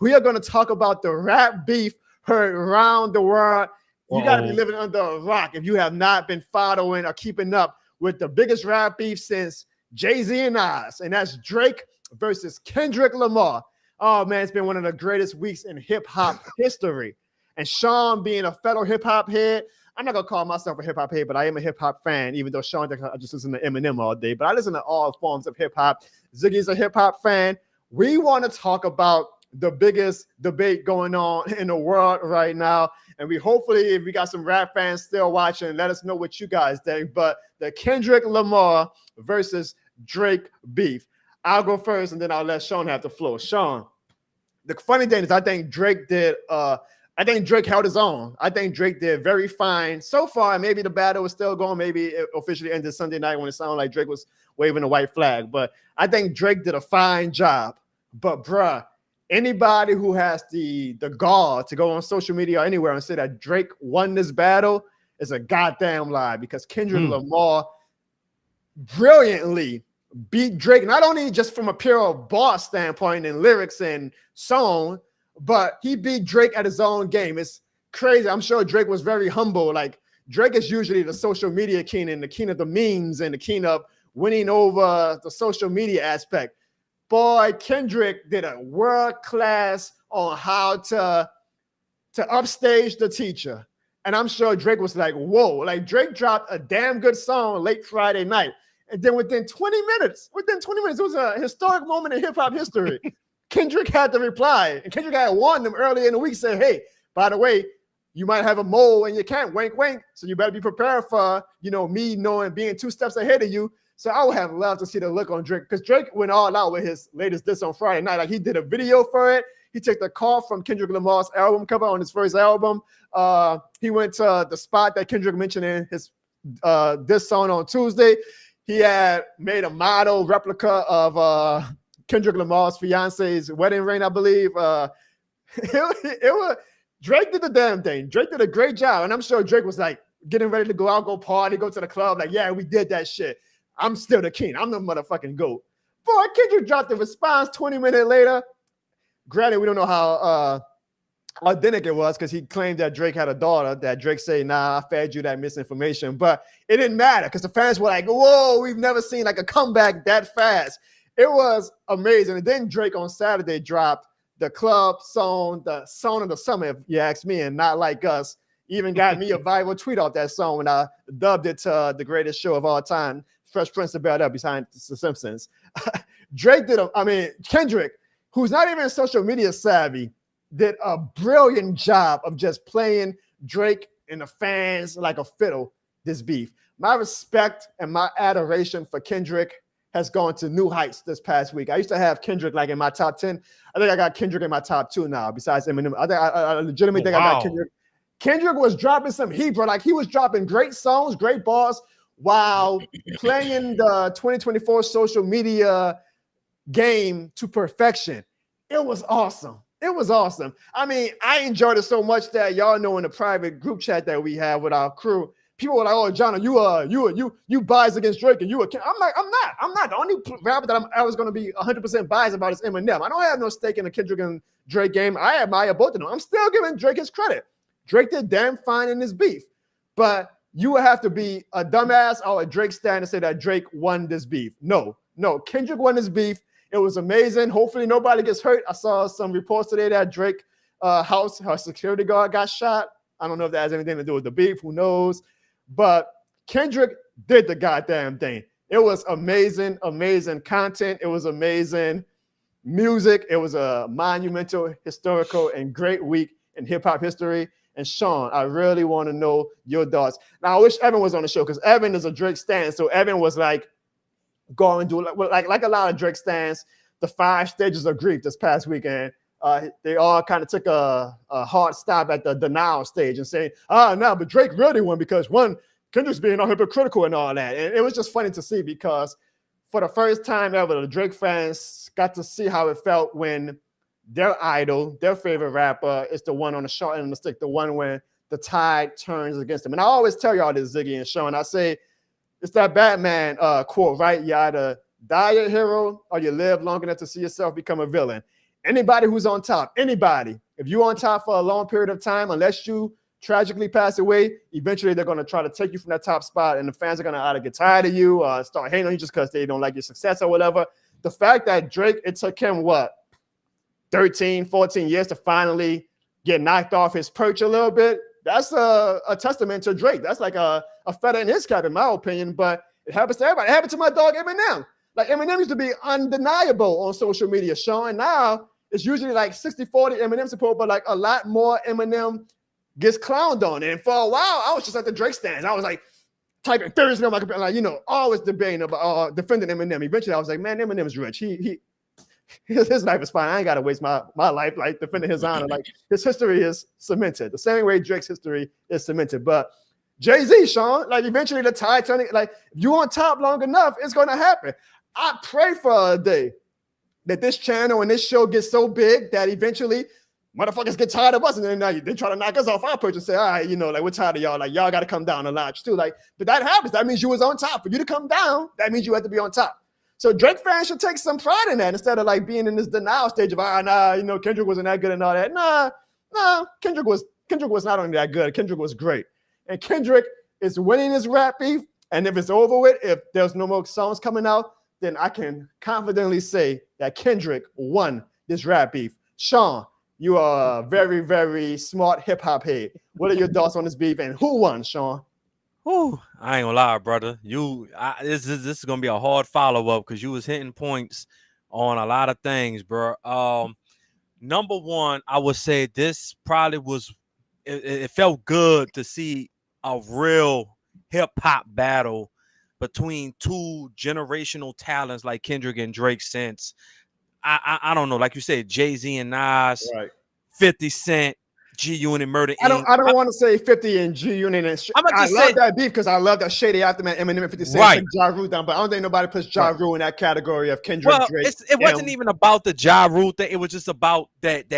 We are going to talk about the rap beef heard around the world. You got to be living under a rock if you have not been following or keeping up with the biggest rap beef since Jay-Z and Nas, and that's Drake versus Kendrick Lamar. Oh, man, it's been one of the greatest weeks in hip-hop history. And Sean, being a fellow hip-hop head, I'm not going to call myself a hip-hop head, but I am a hip-hop fan, even though Sean thinks I just listen to Eminem all day. But I listen to all forms of hip-hop. Ziggy's a hip-hop fan. We want to talk about the biggest debate going on in the world right now. And we hopefully, if we got some rap fans still watching, let us know what you guys think. But the Kendrick Lamar versus Drake beef. I'll go first, and then I'll let Sean have the floor. Sean, the funny thing is I think Drake held his own. I think Drake did very fine. So far, maybe the battle was still going. Maybe it officially ended Sunday night when it sounded like Drake was waving a white flag. But I think Drake did a fine job. But, bruh, anybody who has the gall to go on social media or anywhere and say that Drake won this battle is a goddamn lie, because Kendrick Lamar brilliantly beat Drake, not only just from a pure boss standpoint and lyrics and song, but he beat Drake at his own game. It's crazy. I'm sure Drake was very humble. Like, Drake is usually the social media king and the king of the memes and the king of winning over the social media aspect. Boy, Kendrick did a world class on how to upstage the teacher. And I'm sure Drake was like, whoa, like Drake dropped a damn good song late Friday night. And then within 20 minutes, it was a historic moment in hip hop history. Kendrick had to reply, and Kendrick had warned them earlier in the week, saying, hey, by the way, you might have a mole in your camp, wink, wink. So you better be prepared for, me knowing being 2 steps ahead of you. So I would have loved to see the look on Drake, because Drake went all out with his latest diss on Friday night. Like, he did a video for it. He took the call from Kendrick Lamar's album cover on his first album. He went to the spot that Kendrick mentioned in his diss song on Tuesday. He had made a model replica of Kendrick Lamar's fiance's wedding ring, I believe. It was Drake did the damn thing. Drake did a great job, and I'm sure Drake was like getting ready to go out, go party, go to the club. Like, yeah, we did that shit. I'm still the king. I'm the motherfucking GOAT. Boy, Kendrick dropped the response 20 minutes later. Granted, we don't know how authentic it was, because he claimed that Drake had a daughter, that Drake said, nah, I fed you that misinformation. But it didn't matter, because the fans were like, whoa, we've never seen like a comeback that fast. It was amazing. And then Drake on Saturday dropped the club song, the song of the summer, if you ask me, and Not Like Us. Even got me a viral tweet off that song when I dubbed it to the greatest show of all time, Fresh Prince of Bel-Air behind The Simpsons. Kendrick, who's not even social media savvy, did a brilliant job of just playing Drake and the fans like a fiddle, this beef. My respect and my adoration for Kendrick has gone to new heights this past week. I used to have Kendrick like in my top 10. I think I got Kendrick in my top 2 now, besides Eminem. I legitimately think I got Kendrick. Kendrick was dropping some heat, bro. Like, he was dropping great songs, great bars, while playing the 2024 social media game to perfection. It was awesome. It was awesome. I mean, I enjoyed it so much that y'all know in the private group chat that we have with our crew, people were like, "Oh, Jono, you biased against Drake, and you." I'm like, I'm not. The only rapper that I was going to be 100% biased about is Eminem. I don't have no stake in the Kendrick and Drake game. I admire both of them. I'm still giving Drake his credit. Drake did damn fine in this beef, but you would have to be a dumbass or a Drake stan to say that Drake won this beef. No, Kendrick won this beef. It was amazing. Hopefully nobody gets hurt. I saw some reports today that Drake house, her security guard got shot. I don't know if that has anything to do with the beef. Who knows? But Kendrick did the goddamn thing. It was amazing, amazing content. It was amazing music. It was a monumental, historical, and great week in hip-hop history. And Sean, I really want to know your thoughts. Now, I wish Evan was on the show, because Evan is a Drake stan. So Evan was like, go and do like a lot of Drake stans, the 5 stages of grief this past weekend. They all kind of took a hard stop at the denial stage and saying, no, but Drake really won because, one, Kendrick's being all hypocritical and all that. And it was just funny to see, because for the first time ever, the Drake fans got to see how it felt when their idol, their favorite rapper, is the one on the short end of the stick, the one when the tide turns against them. And I always tell y'all this, Ziggy and Sean, I say, it's that Batman quote, right? You either die a hero or you live long enough to see yourself become a villain. anybody who's on top, anybody, if you're on top for a long period of time, unless you tragically pass away, eventually they're going to try to take you from that top spot, and the fans are going to either get tired of you or start hating on you just because they don't like your success or whatever. The fact that Drake, it took him, 13, 14 years to finally get knocked off his perch a little bit, that's a testament to Drake. That's like a feather in his cap, in my opinion, but it happens to everybody. It happened to my dog Eminem. Like, Eminem used to be undeniable on social media, Sean. Now it's usually like 60-40 Eminem support, but like a lot more Eminem gets clowned on. And for a while, I was just at the Drake stands. I was like typing furiously on my computer, like, always debating about defending Eminem. Eventually, I was like, man, Eminem's rich. His life is fine. I ain't got to waste my life like defending his honor. Like, his history is cemented the same way Drake's history is cemented. But Jay-Z, Sean, like, eventually the tide turning. Like, if you on top long enough, it's going to happen. I pray for a day that this channel and this show gets so big that eventually motherfuckers get tired of us, and then they try to knock us off our perch and say, all right, like, we're tired of y'all. Like, y'all got to come down a notch too. Like, but that happens. That means you was on top. For you to come down, that means you had to be on top. So Drake fans should take some pride in that instead of like being in this denial stage of, Kendrick wasn't that good and all that. Nah, Kendrick was not only that good. Kendrick was great. And Kendrick is winning his rap beef. And if it's over with, if there's no more songs coming out, then I can confidently say that Kendrick won this rap beef. Sean, you are a very, very smart hip-hop head. What are your thoughts on this beef, and who won, Sean? Whew, I ain't gonna lie, brother. This is gonna be a hard follow-up because you was hitting points on a lot of things, bro. Number one, I would say this probably was it felt good to see a real hip-hop battle between two generational talents like Kendrick and Drake since I don't know, like you said, Jay-Z and Nas, right. 50 Cent, G-Unit, Murder Inc. I don't want to say 50 and G-Unit. I love that beef because I love that shady aftermath. Eminem and 50 Cent right. took Ja Rule down, but I don't think nobody puts Ja Rule in that category of Kendrick, Drake. It wasn't even about the Ja Rule thing. It was just about that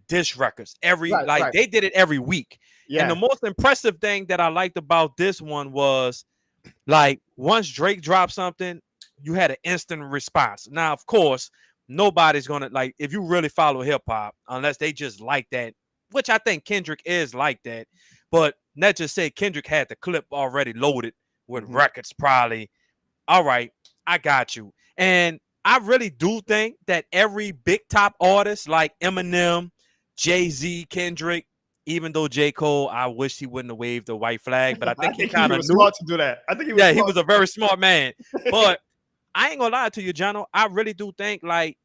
diss records. They did it every week. Yeah. And the most impressive thing that I liked about this one was, like, once Drake dropped something, you had an instant response. Now, of course, nobody's gonna, like, if you really follow hip hop, unless they just like that, which I think Kendrick is like that. But let's just say Kendrick had the clip already loaded with records, probably. All right, I got you. And I really do think that every big top artist like Eminem, Jay-Z, Kendrick, even though J. Cole, I wish he wouldn't have waved the white flag, but I think he kind of knew. Smart to do that. I think he was a very smart man. But I ain't gonna lie to you, Jono. I really do think, like,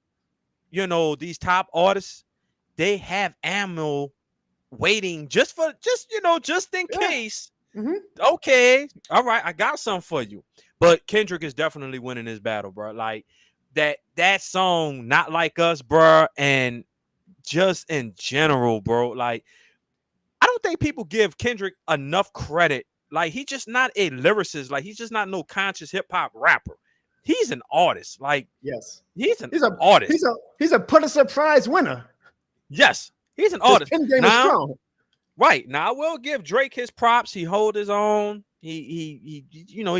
these top artists, they have ammo waiting just in case. Mm-hmm. Okay, all right, I got something for you. But Kendrick is definitely winning this battle, bro. Like, that song, Not Like Us, bro, and just in general, bro. Like, I don't think people give Kendrick enough credit. Like, he's just not a lyricist. Like, he's just not no conscious hip hop rapper. He's an artist. Like, yes, he's an artist. He's a Pulitzer Prize winner. Yes, he's an artist. His game is strong. Right. Now, I will give Drake his props. He hold his own. He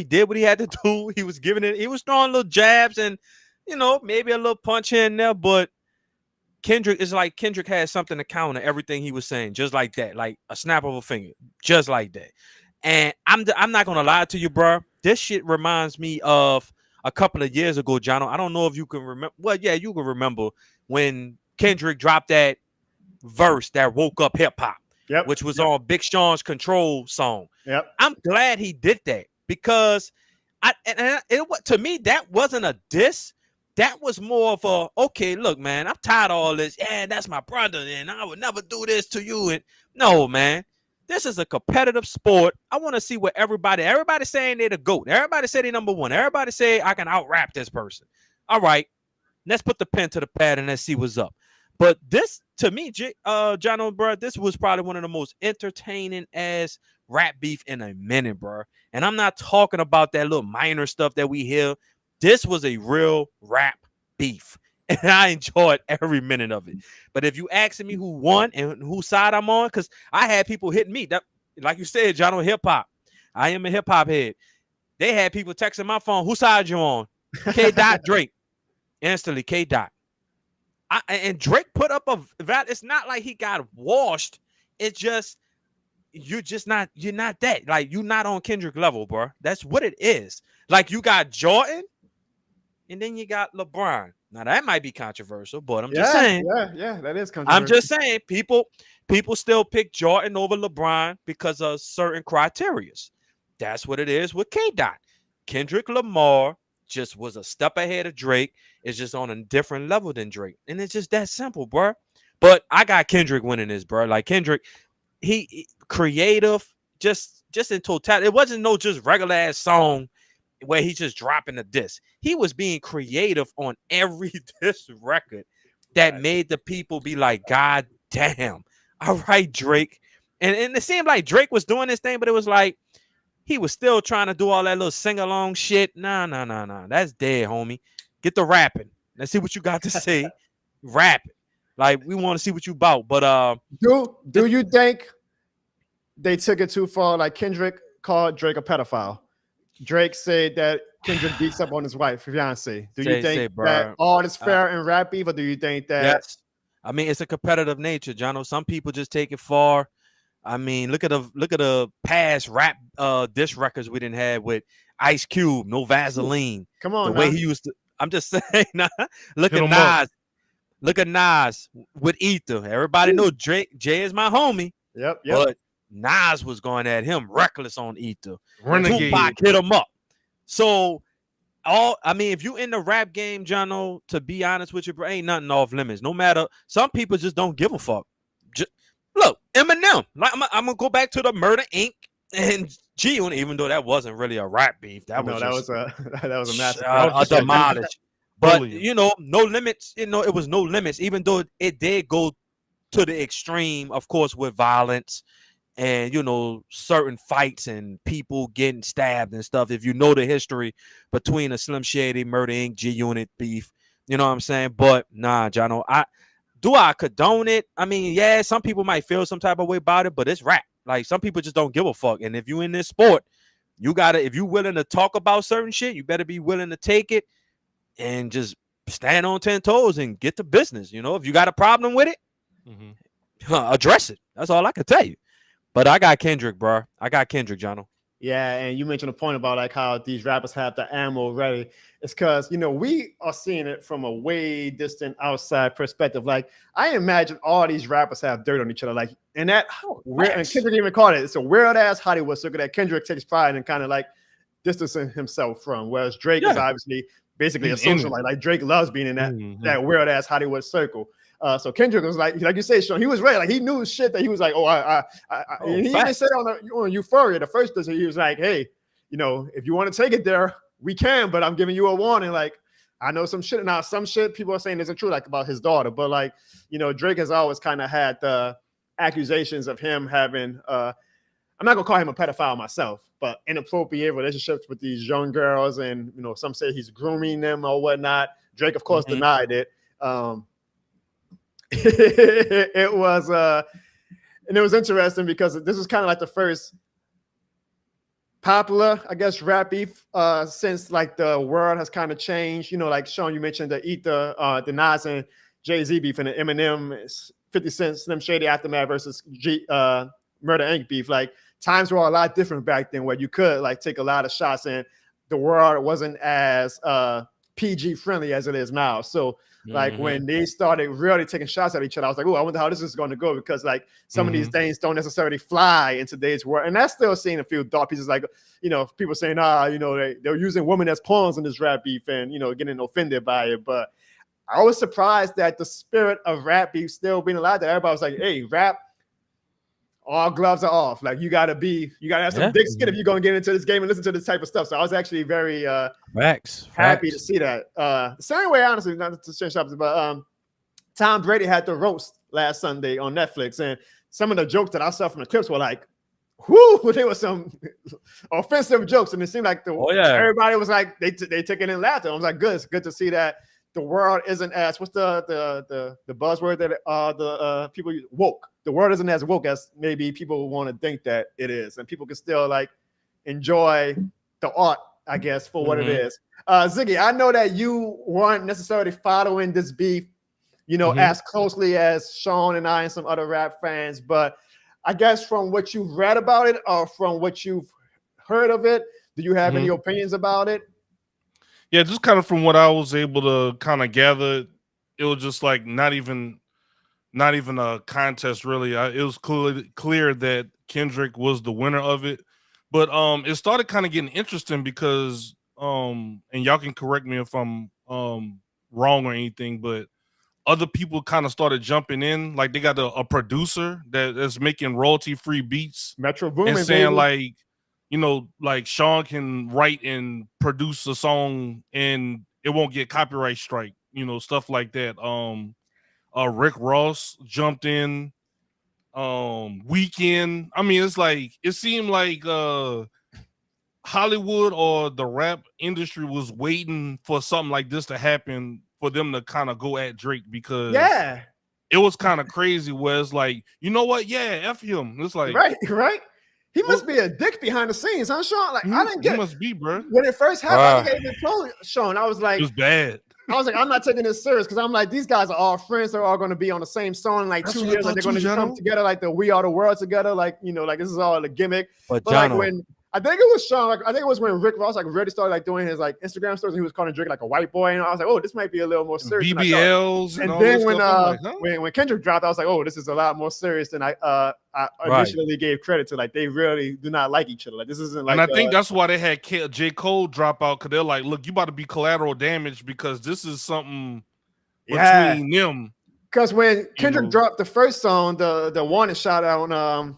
did what he had to do. He was giving it. He was throwing little jabs and, maybe a little punch here and there. But Kendrick has something to counter everything he was saying, just like that, like a snap of a finger, just like that. And I'm not gonna lie to you, bro. This shit reminds me of a couple of years ago, Jono. I don't know if you can remember. Well, yeah, you can remember when Kendrick dropped that verse that woke up hip hop, which was on Big Sean's Control song. Yep. I'm glad he did that because to me that wasn't a diss. That was more of a, okay, look, man, I'm tired of all this. Yeah, that's my brother, and I would never do this to you. And no, man, this is a competitive sport. I want to see what everybody's saying they're the GOAT. Everybody say they're number one. Everybody say I can out-rap this person. All right, let's put the pen to the pad and let's see what's up. But this, to me, Jono, bro, this was probably one of the most entertaining as rap beef in a minute, bro. And I'm not talking about that little minor stuff that we hear. This was a real rap beef, and I enjoyed every minute of it. But if you asking me who won and whose side I'm on, because I had people hitting me, that, like you said, Jono, hip hop. I am a hip hop head. They had people texting my phone, whose side you on? K. Dot Drake. Instantly, K. Dot. And Drake put up a that. It's not like he got washed. It's just you're not that. Like you're not on Kendrick level, bro. That's what it is. Like you got Jordan, and then you got LeBron. Now that might be controversial, but I'm just saying. Yeah. That is I'm controversial. just saying people still pick Jordan over LeBron because of certain criterias. That's what it is with K Dot. Kendrick Lamar just was a step ahead of Drake. It's just on a different level than Drake. And it's just that simple, bro. But I got Kendrick winning this, bro. Like Kendrick, he creative, just in totality. It wasn't no just regular ass song where he's just dropping a disc. He was being creative on every disc record that made the people be like, God damn. All right, Drake. And it seemed like Drake was doing this thing, but it was like he was still trying to do all that little sing-along shit. Nah. That's dead, homie. Get the rapping. Let's see what you got to say. Rap it. Like we want to see what you about. But do you think they took it too far? Like Kendrick called Drake a pedophile. Drake said that Kendrick beats up on his wife, fiance. Do you think that all is fair in rap beef, or do you think that? Yes. I mean, it's a competitive nature, Jono. Some people just take it far. I mean, look at the past rap diss records we didn't have with Ice Cube, No Vaseline. Come on, the way he used to. I'm just saying. Look at Nas. Look at Nas with Ether. Everybody know Drake. Jay is my homie. Yep. But Nas was going at him reckless on Ether. Renegade. Tupac hit him up. So if you in the rap game, Jono, to be honest with you, bro, ain't nothing off limits. No matter, some people just don't give a fuck. Look, Eminem. Like I'm gonna go back to the Murder Inc. and G Unit, even though that wasn't really a rap beef. That was a massive a demolish. But no limits. It was no limits, even though it did go to the extreme, of course, with violence and certain fights and people getting stabbed and stuff. If you know the history between a Slim Shady, Murder Inc., G Unit beef, you know what I'm saying? But nah, Jono, I condone it? I mean, yeah, some people might feel some type of way about it, but it's rap. Like some people just don't give a fuck. And if you in this sport, if you willing to talk about certain shit, you better be willing to take it and just stand on 10 toes and get to business. If you got a problem with it, address it. That's all I can tell you. But I got Kendrick, bro. I got Kendrick, Jono. Yeah, and you mentioned a point about like how these rappers have the ammo ready. It's because we are seeing it from a way distant outside perspective. Like I imagine all these rappers have dirt on each other. Like and that and Kendrick even called it. It's a weird ass Hollywood circle that Kendrick takes pride in, kind of like distancing himself from. Whereas Drake is obviously basically a socialite. Like Drake loves being in that weird ass Hollywood circle. So Kendrick was like you say, Sean, he was ready. Like he knew shit that he was like, and he even said on Euphoria, the first listen, he was like, hey, if you want to take it there, we can, but I'm giving you a warning. Like I know some shit. Now some shit people are saying isn't true, like about his daughter, but like Drake has always kind of had the accusations of him having I'm not gonna call him a pedophile myself, but inappropriate relationships with these young girls, and some say he's grooming them or whatnot. Drake, of course, denied it. It was and it was interesting because this was kind of like the first popular, I guess, rap beef since like the world has kind of changed. Like Sean, you mentioned the Ether, the Nas and Jay-Z beef, and the Eminem 50 Cent Slim Shady Aftermath versus Murder Inc. beef. Like times were a lot different back then, where you could like take a lot of shots, and the world wasn't as PG friendly as it is now. So like when they started really taking shots at each other, I was like, oh, I wonder how this is going to go, because like some of these things don't necessarily fly in today's world. And that's still seeing a few dark pieces, like, people saying, they're using women as pawns in this rap beef and, getting offended by it. But I was surprised that the spirit of rap beef still being alive, that everybody was like, hey, rap, all gloves are off. Like you gotta have some thick skin if you're gonna get into this game and listen to this type of stuff. So I was actually very happy to see that. The same way, honestly, not to change topics, but Tom Brady had the roast last Sunday on Netflix, and some of the jokes that I saw from the clips were like, whoo, there were some offensive jokes, and it seemed like everybody was like they took it in laughter. I was like, good, it's good to see that the world isn't as what's the buzzword that the people use, woke. The world isn't as woke as maybe people want to think that it is, and people can still like enjoy the art, I guess, for what it is. Ziggy, I know that you weren't necessarily following this beef as closely as Sean and I and some other rap fans. But I guess from what you've read about it or from what you've heard of it, do you have any opinions about it? Yeah, just kind of from what I was able to kind of gather, it was just like not even a contest really. It was clear that Kendrick was the winner of it. But it started kind of getting interesting because and y'all can correct me if I'm wrong or anything, but other people kind of started jumping in. Like they got a producer that's making royalty-free beats Metro Boomin, and saying baby. like, like Sean can write and produce a song and it won't get copyright strike, stuff like that. Rick Ross jumped in, Weekend. I mean, it's like it seemed like Hollywood or the rap industry was waiting for something like this to happen for them to kind of go at Drake, because it was kind of crazy where it's like, you know what? Yeah, F him. It's like right. He must be a dick behind the scenes, huh, Sean? Like I didn't get. He must be, bro. When it first happened, I think I even told Sean. I was like, it was bad. I was like, I'm not taking this serious because I'm like, these guys are all friends. They're all going to be on the same song in like 2 years. Like they're going to come together, like the We Are the World together. Like like this is all a gimmick. But like when I think it was Sean, like I think it was when Rick Ross like really started like doing his like Instagram stories, and he was calling Drake like a white boy, and I was like, oh, this might be a little more serious. BBLs and then when Kendrick dropped, I was like, oh, this is a lot more serious than I initially gave credit to. Like they really do not like each other. Like this isn't like. And I think that's why they had J. Cole drop out, because they're like, look, you about to be collateral damage because this is something between them. Because when Kendrick dropped the first song, the warning shot on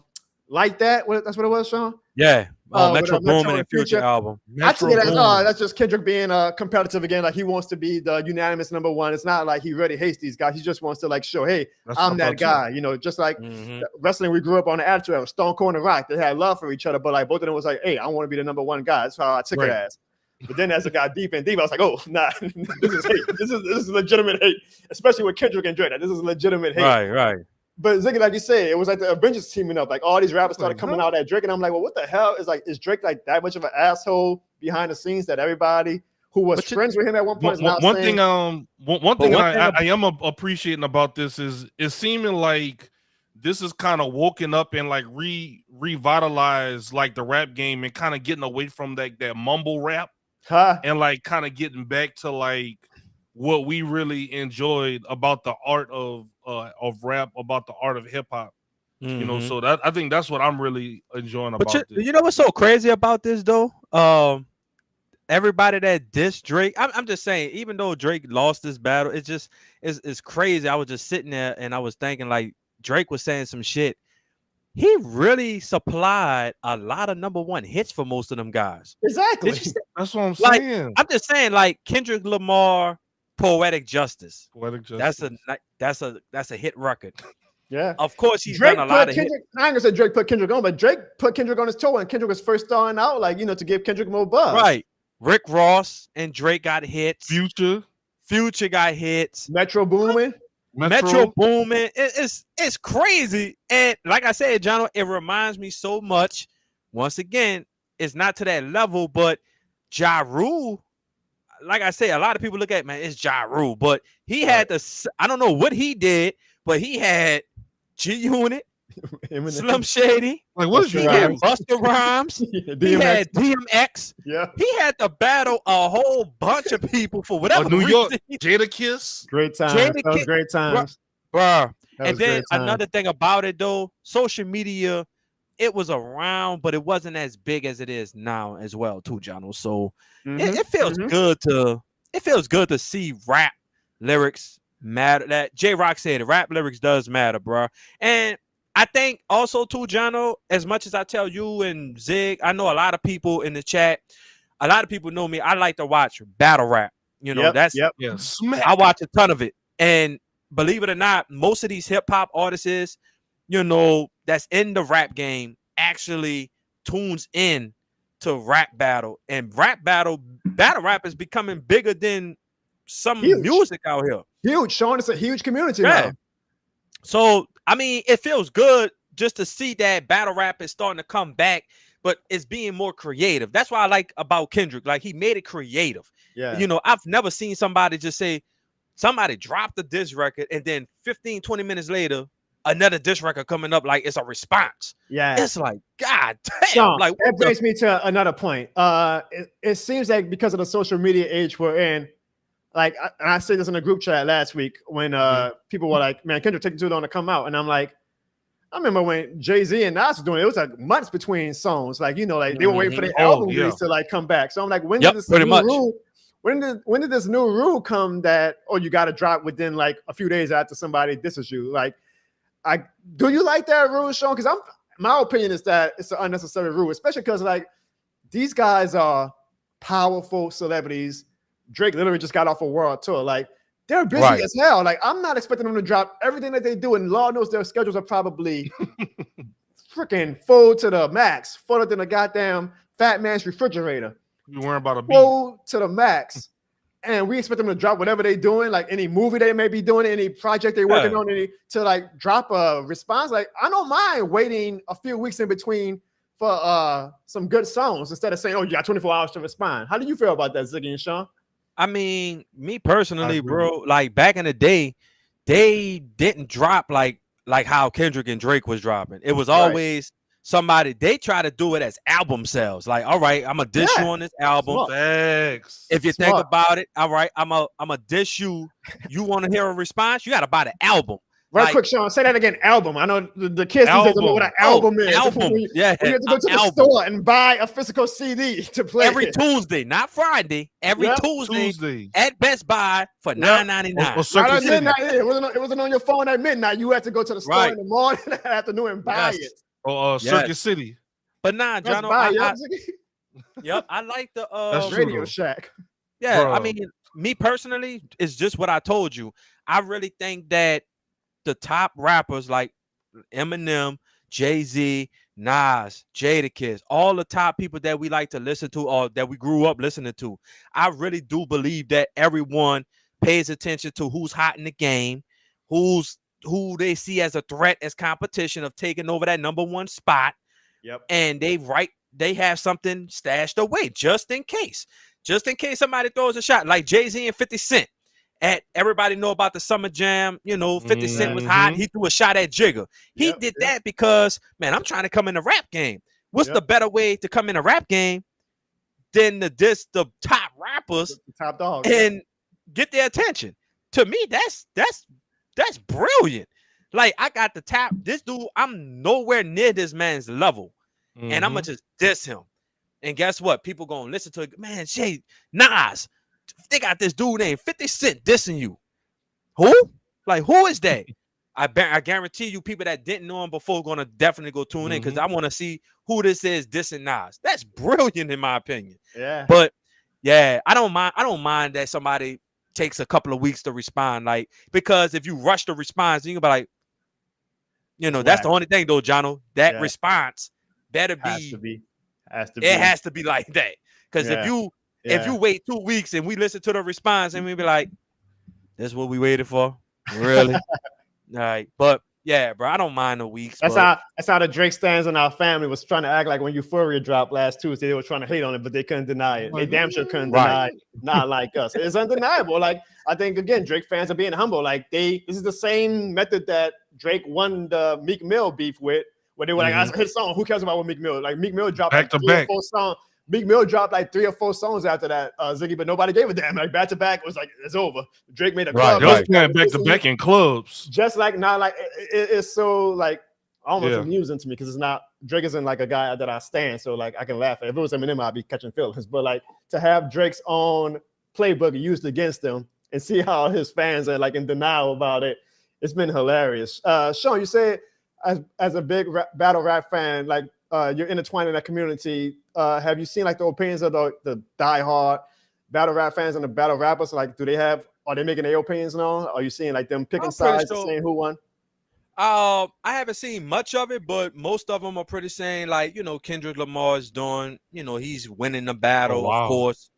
Like That, that's what it was, Sean? Yeah. Metro Boomin and Future album. I see that's just Kendrick being competitive again. Like he wants to be the unanimous number one. It's not like he really hates these guys. He just wants to like show, hey, I'm that guy. Just like wrestling, we grew up on the Attitude Era. Stone Cold and Rock, they had love for each other, but like both of them was like, hey, I want to be the number one guy. That's how I took it as. But then as it got deep and deep, I was like, oh, nah, this is hate. This is legitimate hate, especially with Kendrick and Drake. Like, this is legitimate hate. Right. But Ziggy, like you said, it was like the Avengers teaming up. Like all these rappers started coming out at Drake, and I'm like, well, what the hell is Drake like that much of an asshole behind the scenes that everybody who was friends with him at one point is now saying? One thing I am appreciating about this is it's seeming like this is kind of woken up and like revitalized like the rap game and kind of getting away from like that mumble rap and like kind of getting back to like what we really enjoyed about the art of rap, about the art of hip hop. So that I think that's what I'm really enjoying about this. You know what's so crazy about this though? Everybody that dissed Drake, I'm just saying, even though Drake lost this battle, it's crazy. I was just sitting there and I was thinking like Drake was saying some shit. He really supplied a lot of number one hits for most of them guys. Exactly. That's what I'm saying. I'm just saying, like Kendrick Lamar, Poetic Justice. That's a hit record. Yeah. Of course, he's done a lot of hits. I ain't gonna say Drake put Kendrick on, but Drake put Kendrick on his toe when Kendrick was first starting out, like to give Kendrick more buzz. Right. Rick Ross and Drake got hits. Future got hits. Metro Boomin. It's crazy. And like I said, Jono, it reminds me so much. Once again, it's not to that level, but Ja Rule, like I say, a lot of people look at, man, it's Ja Rule, but he had I don't know what he did, but he had G Unit, Slim Shady, like what is he had Busta Rhymes, he had DMX, he had to battle a whole bunch of people for whatever New reason. York, Jada Kiss, great times, great times, bro. And then another thing about it though, social media, it was around, but it wasn't as big as it is now as well, too, Jono. So it feels good to see rap lyrics matter. That J-Rock said, rap lyrics does matter, bro. And I think also too, Jono, as much as I tell you and Zig, I know a lot of people in the chat, a lot of people know me. I like to watch battle rap. I watch a ton of it. And believe it or not, most of these hip hop artists, that's in the rap game actually tunes in to rap battle, and battle rap is becoming bigger than some music out here. Huge, Sean. It's a huge community now. So I mean, it feels good just to see that battle rap is starting to come back, but it's being more creative. That's what I like about Kendrick. Like he made it creative. Yeah. I've never seen somebody just say, somebody dropped the diss record, and then 15, 20 minutes later, another diss record coming up like it's a response. Yeah. It's like, God damn. Sean, Like, that brings me to another point. It seems like because of the social media age we're in, like I said this in a group chat last week when people were like, man, Kendrick taking too long to come out. And I'm like, I remember when Jay-Z and Nas were doing it, was like months between songs. Like, you know, like they were waiting for the album release to like come back. So I'm like, when did this new rule? When did this new rule come that you got to drop within like a few days after somebody disses you? Like, do you like that rule, Sean? Because my opinion is that it's an unnecessary rule, especially because like these guys are powerful celebrities. Drake literally just got off a world tour. Like, they're busy as hell. Like, I'm not expecting them to drop everything that they do, and Lord knows their schedules are probably freaking full to the max, fuller than a goddamn fat man's refrigerator. You worrying about a beef. Full to the max. And we expect them to drop whatever they're doing, like any movie they may be doing, any project they're working on, to like drop a response. Like, I don't mind waiting a few weeks in between for some good songs instead of saying, oh, you got 24 hours to respond. How do you feel about that, Ziggy and Sean? I mean, me personally, bro, like back in the day, they didn't drop like how Kendrick and Drake was dropping. It was always somebody, they try to do it as album sales. Like, all right, I'm gonna dish you on this album. Facts. If you think about it, all right, I'm a dish you. You want to hear a response? You got to buy the album. Right, quick, Sean, say that again. Album. I know the kids don't know what an album is. Album. You have to go to the store and buy a physical CD to play every Tuesday, not Friday. Every Tuesday at Best Buy for $9.99. It wasn't on your phone at midnight. You had to go to the store in the morning and afternoon and buy it. Or Circuit City. But nah, Jono, I like the Radio Shack. Yeah, bro. I mean, me personally, it's just what I told you. I really think that the top rappers like Eminem, Jay-Z, Nas, Jadakiss, all the top people that we like to listen to or that we grew up listening to, I really do believe that everyone pays attention to who's hot in the game, who they see as a threat, as competition of taking over that number one spot. Yep. And they have something stashed away just in case somebody throws a shot like Jay-Z and 50 Cent. Everybody know about the Summer Jam, 50 Cent was hot. He threw a shot at Jigga. He did that because, man, I'm trying to come in the rap game. What's the better way to come in a rap game than to diss the top rappers, the top dogs, and get their attention? To me, that's brilliant. Like, I got the top. This dude, I'm nowhere near this man's level, and I'm gonna just diss him. And guess what? People gonna listen to it. Man, Nas. They got this dude named 50 Cent dissing you. Who? Like, who is that? I guarantee you people that didn't know him before are going to definitely go tune in because I want to see who this is dissing Nas. That's brilliant in my opinion. Yeah. But, yeah, I don't mind that somebody takes a couple of weeks to respond. Like, because if you rush the response, you can be like, that's the only thing, though, Jono. That response better be. It has to be like that. Because if you wait 2 weeks and we listen to the response and we be like, this is what we waited for? Really? All right. But yeah, bro, I don't mind the weeks. That's how the Drake stands in our family was trying to act like when Euphoria dropped last Tuesday, they were trying to hate on it, but they couldn't deny it. They damn sure couldn't deny it. Not like us. It's undeniable. Like, I think again, Drake fans are being humble. Like, this is the same method that Drake won the Meek Mill beef with, where they were like, I his song, who cares about what Meek Mill? Like, Meek Mill dropped back to back 4 songs. Meek Mill dropped like 3 or 4 songs after that, Ziggy, but nobody gave a damn. Like, back to back, it was like, it's over. Drake made a club. Right, back to back in clubs. Just like now, like it's so like almost amusing to me because it's not, Drake isn't like a guy that I stand, so like I can laugh at. If it was Eminem, I'd be catching feelings. But like to have Drake's own playbook used against him and see how his fans are like in denial about it, it's been hilarious. Sean, you said as a big battle rap fan, like you're intertwined in that community. Have you seen like the opinions of the diehard battle rap fans and the battle rappers? Like, are they making their opinions now? Are you seeing like them picking sides and saying who won? I haven't seen much of it, but most of them are pretty saying like, Kendrick Lamar is doing, he's winning the battle, of course,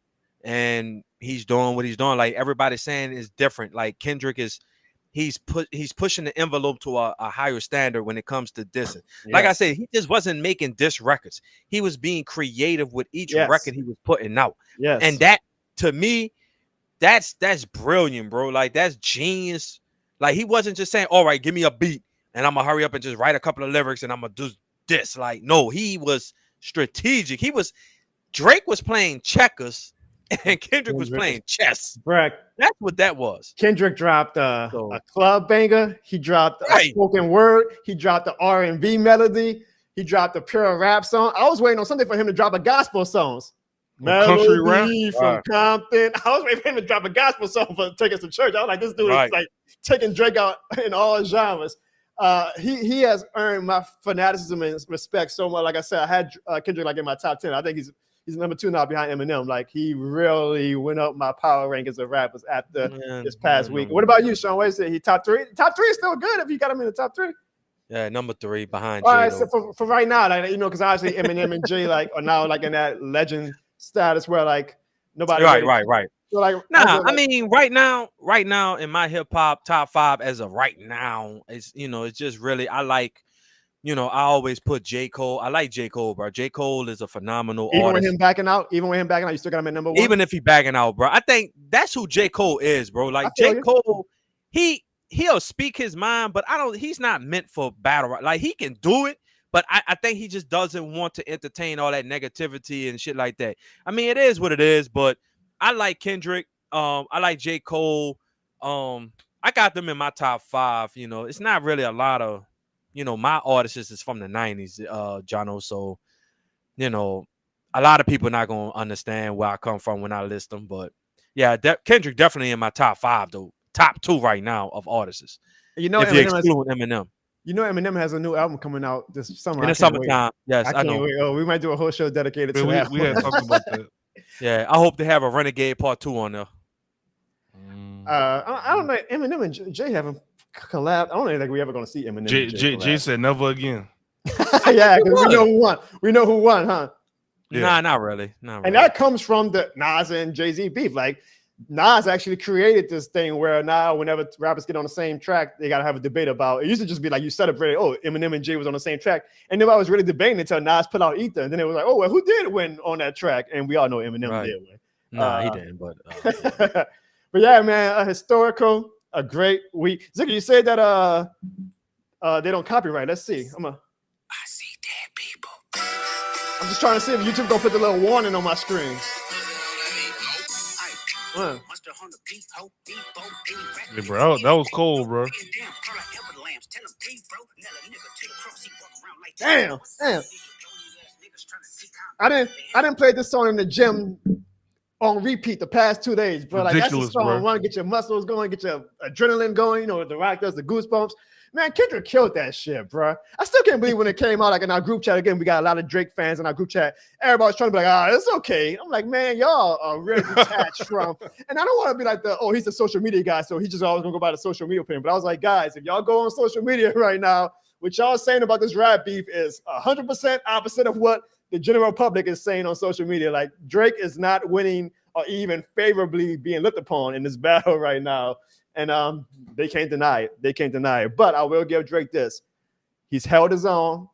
and he's doing what he's doing. Like, everybody's saying is different. Like, Kendrick he's pushing the envelope to a higher standard when it comes to dissing. Yes. Like I said, he just wasn't making diss records. He was being creative with each record he was putting out. Yes. And that, to me, that's brilliant, bro. Like that's genius. Like he wasn't just saying, all right, give me a beat and I'm gonna hurry up and just write a couple of lyrics and I'm gonna do this. Like, no, he was strategic. Drake was playing checkers and Kendrick was playing chess. Right. That's what that was. Kendrick dropped a club banger. He dropped a spoken word. He dropped the R&B melody. He dropped a pure rap song. I was waiting on something for him to drop a gospel songs. Country rap from Compton. I was waiting for him to drop a gospel song for Take Us to Church. I was like, this dude is like taking Drake out in all genres. He has earned my fanaticism and respect so much. Like I said, I had Kendrick like in my top 10. I think he's number 2 now behind Eminem. Like he really went up my power rankings of rappers after this past week. What about you, Sean? What is it? He top 3? Top 3 is still good if you got him in the top 3. Yeah, number 3 behind. All right, so for right now, like, because obviously Eminem and Jay like are now like in that legend status where like nobody. Right. So like, I mean, right now in my hip hop top 5 as of right now, it's it's just really I like. I always put J. Cole. I like J. Cole, bro. J. Cole is a phenomenal artist. Even with him backing out, you still got him at number 1? Even if he backing out, bro. I think that's who J. Cole is, bro. Like J. Cole, he'll speak his mind, but he's not meant for battle. Like he can do it, but I think he just doesn't want to entertain all that negativity and shit like that. I mean, it is what it is, but I like Kendrick. I like J. Cole. I got them in my top 5. It's not really a lot of my artist is from the 90s, Jono. So, a lot of people not going to understand where I come from when I list them. But, yeah, Kendrick definitely in my top 5, though. Top 2 right now of artists. If you exclude Eminem. Eminem has a new album coming out this summer. In the summertime. Yes, I know. Wait. Oh, we might do a whole show dedicated to that. We had talked about that. Yeah, I hope they have a Renegade Part 2 on there. I don't know. Eminem and Jay haven't collab. I don't think we're ever going to see Eminem. Jay said never again. Yeah, because we know who won. We know who won, huh? Yeah. Nah, not really. And that comes from the Nas and Jay-Z beef. Like Nas actually created this thing where now whenever rappers get on the same track, they got to have a debate about it. Used to just be like you celebrated, Eminem and Jay was on the same track. And nobody was really debating until Nas put out Ether. And then it was like, well, who did win on that track? And we all know Eminem did win. Nah, he didn't, but but yeah, man, a historical, a great week. Ziggy, you said that they don't copyright. Let's see. I see dead people. I'm just trying to see if YouTube gonna put the little warning on my screen. Yeah, bro, that was cold, bro. Damn. I didn't play this song in the gym on repeat the past 2 days, bro. Like ridiculous, that's the song bro. I want to get your muscles going, get your adrenaline going. The Rock does the goosebumps. Man, Kendrick killed that shit, bro. I still can't believe when it came out, like in our group chat, again, we got a lot of Drake fans in our group chat. Everybody's trying to be like, it's okay. I'm like, man, y'all are really detached from, and I don't want to be like he's a social media guy, so he's just always gonna go by the social media opinion. But I was like, guys, if y'all go on social media right now, what y'all saying about this rap beef is 100% opposite of what the general public is saying on social media. Like Drake is not winning or even favorably being looked upon in this battle right now. And they can't deny it. But I will give Drake this. He's held his own.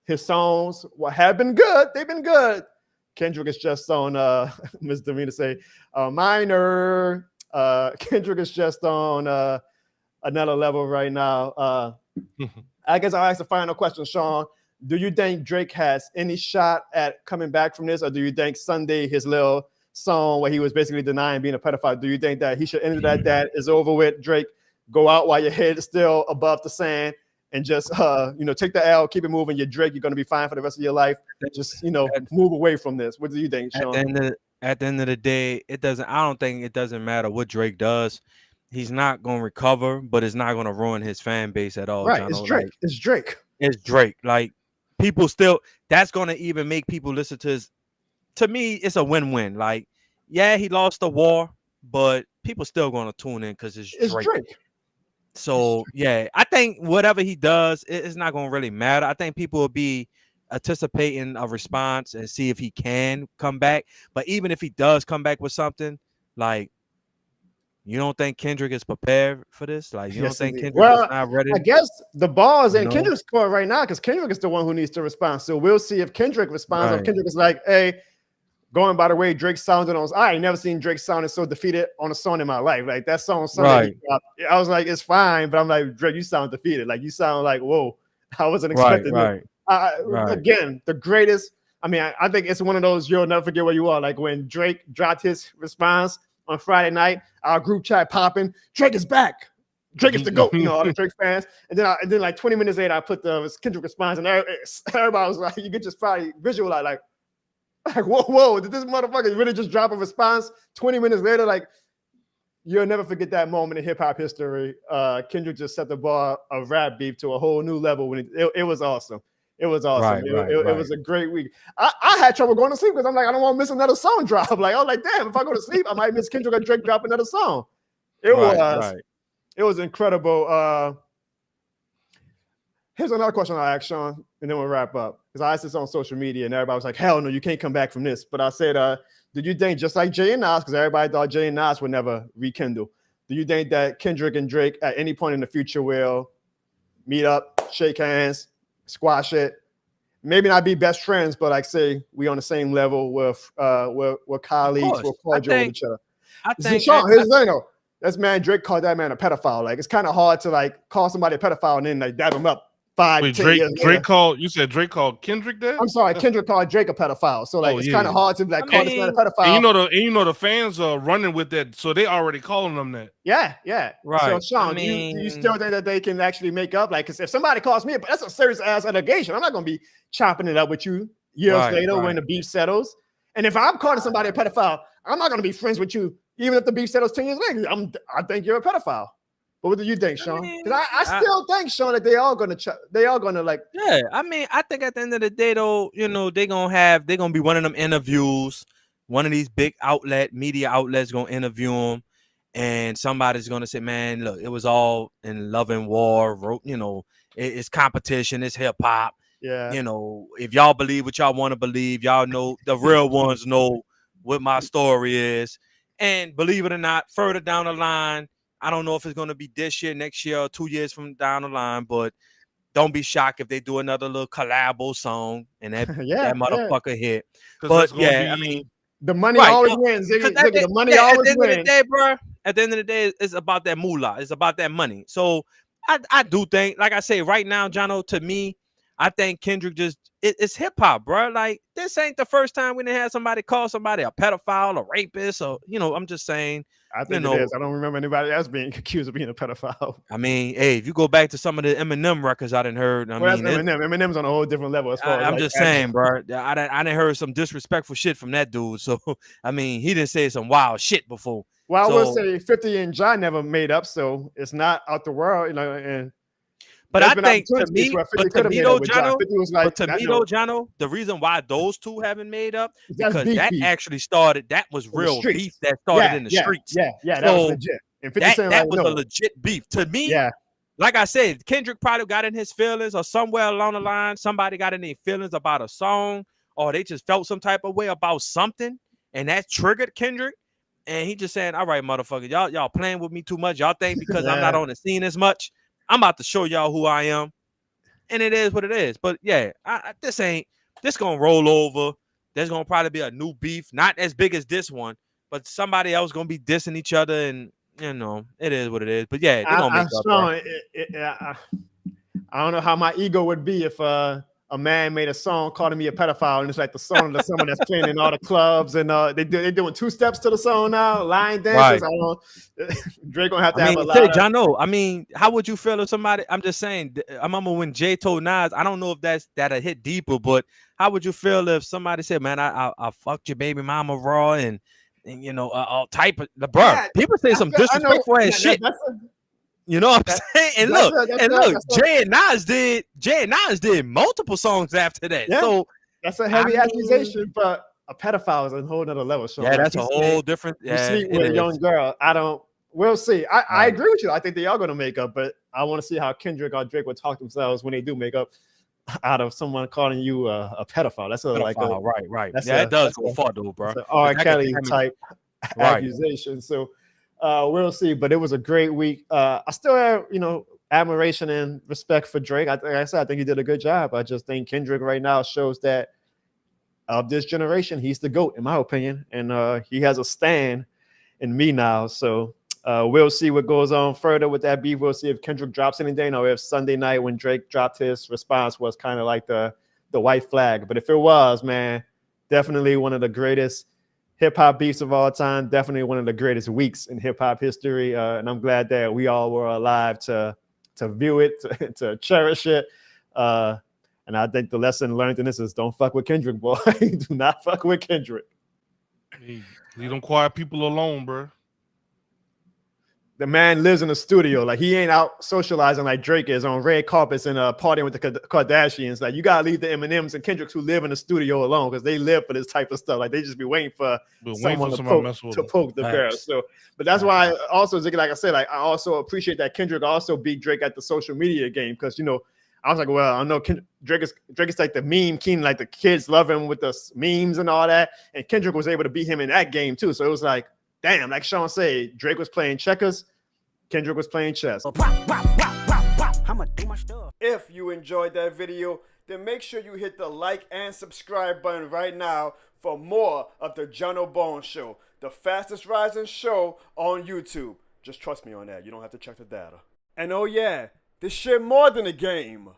His songs have been good. They've been good. Kendrick is just on, Ms. Davina say, minor. Kendrick is just on another level right now. I guess I'll ask the final question, Sean. Do you think Drake has any shot at coming back from this? Or do you think Sunday, his little song where he was basically denying being a pedophile, do you think that he should end that is over with? Drake, go out while your head is still above the sand and just take the L, keep it moving. You're Drake, you're gonna be fine for the rest of your life. Just move away from this. What do you think, Sean? At the end of the day, I don't think it doesn't matter what Drake does. He's not gonna recover, but it's not gonna ruin his fan base at all. Right, Jono. it's Drake. It's Drake. It's Drake. Like people still, that's gonna even make people listen to his. To me, it's a win-win. Like, yeah, he lost the war, but people still gonna tune in because it's Drake. So yeah, I think whatever he does, it's not gonna really matter. I think people will be anticipating a response and see if he can come back. But even if he does come back with something, like, you don't think Kendrick is prepared for this? Like, you don't think Kendrick is not ready? I guess the ball is in Kendrick's court right now because Kendrick is the one who needs to respond. So we'll see if Kendrick responds or if Kendrick is like, hey, going by the way Drake sounded on, I ain't never seen Drake sounding so defeated on a song in my life. Like that song Sunday, I was like, it's fine, but I'm like, Drake, you sound defeated. Like you sound like, whoa, I wasn't expecting it. Again, the greatest. I mean, I think it's one of those you'll never forget where you are. Like when Drake dropped his response on Friday night, our group chat popping, Drake is back. Drake is the GOAT, all the Drake fans. And then like 20 minutes later, I put the Kendrick response, and everybody was like, you could just probably visualize like whoa, did this motherfucker really just drop a response 20 minutes later? Like, you'll never forget that moment in hip hop history. Kendrick just set the bar of rap beef to a whole new level when it was awesome. It was awesome. It was a great week. I had trouble going to sleep because I'm like, I don't want to miss another song drop. Like, I was like, damn, if I go to sleep, I might miss Kendrick or Drake drop another song. It was incredible. Here's another question I'll ask Sean, and then we'll wrap up. Because I asked this on social media, and everybody was like, hell no, you can't come back from this. But I said, did you think, just like Jay and Nas, because everybody thought Jay and Nas would never rekindle, do you think that Kendrick and Drake at any point in the future will meet up, shake hands, squash it, maybe not be best friends, but like say we on the same level with colleagues, we're cordial with each other? I think Sean, here's the thing though. That's man, Drake called that man a pedophile. Like it's kind of hard to like call somebody a pedophile and then like dab him up 5 Wait, 10 Drake, years Drake called, you said Drake called Kendrick that? I'm sorry, Kendrick called Drake a pedophile. So like it's kind of hard to like call this man a pedophile. And you know the fans are running with that, so they already calling them that. Yeah. Right. So Sean, do you still think that they can actually make up? Like, because if somebody calls me, that's a serious ass allegation. I'm not gonna be chopping it up with you years later when the beef settles. And if I'm calling somebody a pedophile, I'm not gonna be friends with you, even if the beef settles 10 years later. I think you're a pedophile. But what do you think, Sean? Because I still think, Sean, that they all gonna like. Yeah, I mean, I think at the end of the day, though, you know, they're gonna be one of them interviews. One of these big media outlets gonna interview them, and somebody's gonna say, "Man, look, it was all in love and war. You know, it's competition. It's hip hop. Yeah. You know, if y'all believe what y'all want to believe, y'all know the real ones know what my story is. And believe it or not, further down the line." I don't know if it's going to be this year, next year, or 2 years from down the line, but don't be shocked if they do another little collabo song and that motherfucker hit. But I mean, the money always wins. The money always wins. At the end of the day, bro, at the end of the day, it's about that moolah. It's about that money. So I do think, like I say, right now, Jono, to me, I think Kendrick it's hip hop, bro. Like this ain't the first time we didn't have somebody call somebody a pedophile, a rapist, or I'm just saying. I think it is. I don't remember anybody else being accused of being a pedophile. I mean, hey, if you go back to some of the Eminem records I didn't heard, that's Eminem. Eminem's on a whole different level as far as I'm just saying, bro. I didn't heard some disrespectful shit from that dude. So I mean, he didn't say some wild shit before. Well, I will say 50 and John never made up, so it's not out the world, And but I think to me, Jono, the reason why those two haven't made up because that actually started. That was real beef that started in the streets. Yeah, that was legit. And that was a legit beef to me. Yeah, like I said, Kendrick probably got in his feelings, or somewhere along the line, somebody got in their feelings about a song, or they just felt some type of way about something, and that triggered Kendrick. And he just saying, "All right, motherfucker, y'all playing with me too much. Y'all think because I'm not on the scene as much, I'm about to show y'all who I am." And it is what it is. But yeah, this gonna roll over. There's gonna probably be a new beef, not as big as this one, but somebody else gonna be dissing each other, and it is what it is. But yeah, they're gonna make up. I don't know how my ego would be if a man made a song calling me a pedophile, and it's like the song of the summer that's playing in all the clubs, and they're doing 2 steps to the song now, line dances. Right. Drake gonna have to have a lot. John, I mean, how would you feel if somebody? I'm just saying. I remember when Jay told Nas. I don't know if that'll hit deeper, but how would you feel if somebody said, "Man, I fucked your baby mama raw," and all type of the bro? People say some disrespectful ass shit. You know what I'm saying? And look, Jay and Nas did multiple songs after that. Yeah, so that's a heavy accusation, but a pedophile is a whole nother level. So yeah, that's a whole different. You sleep with a young girl. We'll see. I agree with you. I think they are going to make up, but I want to see how Kendrick or Drake will talk themselves when they do make up out of someone calling you a pedophile. That's right. It does go far though, bro. R. Kelly type accusation. So. We'll see, but it was a great week. I still have, admiration and respect for Drake. Like I said, I think he did a good job. I just think Kendrick right now shows that of this generation, he's the GOAT, in my opinion. And he has a stand in me now. So we'll see what goes on further with that beef. We'll see if Kendrick drops anything, or if Sunday night when Drake dropped his response was kind of like the white flag. But if it was, man, definitely one of the greatest hip-hop beefs of all time. Definitely one of the greatest weeks in hip-hop history. And I'm glad that we all were alive to view it, to cherish it. And I think the lesson learned in this is don't fuck with Kendrick, boy. Do not fuck with Kendrick. Hey, leave them quiet people alone, bro. The man lives in a studio. Like, he ain't out socializing like Drake is on red carpets and partying with the Kardashians. Like, you gotta leave the Eminems and Kendricks who live in the studio alone, because they live for this type of stuff. Like, they just be waiting for someone to poke the bear. So, but that's why I also, like I said, like, I also appreciate that Kendrick also beat Drake at the social media game, because, you know, I was like, well, I know Drake is like the meme king, like the kids love him with the memes and all that, and Kendrick was able to beat him in that game too. So it was like, damn, like Sean said, Drake was playing checkers, Kendrick was playing chess. If you enjoyed that video, then make sure you hit the like and subscribe button right now for more of the Jono Barnes Show, the fastest rising show on YouTube. Just trust me on that. You don't have to check the data. And oh yeah, this shit more than a game.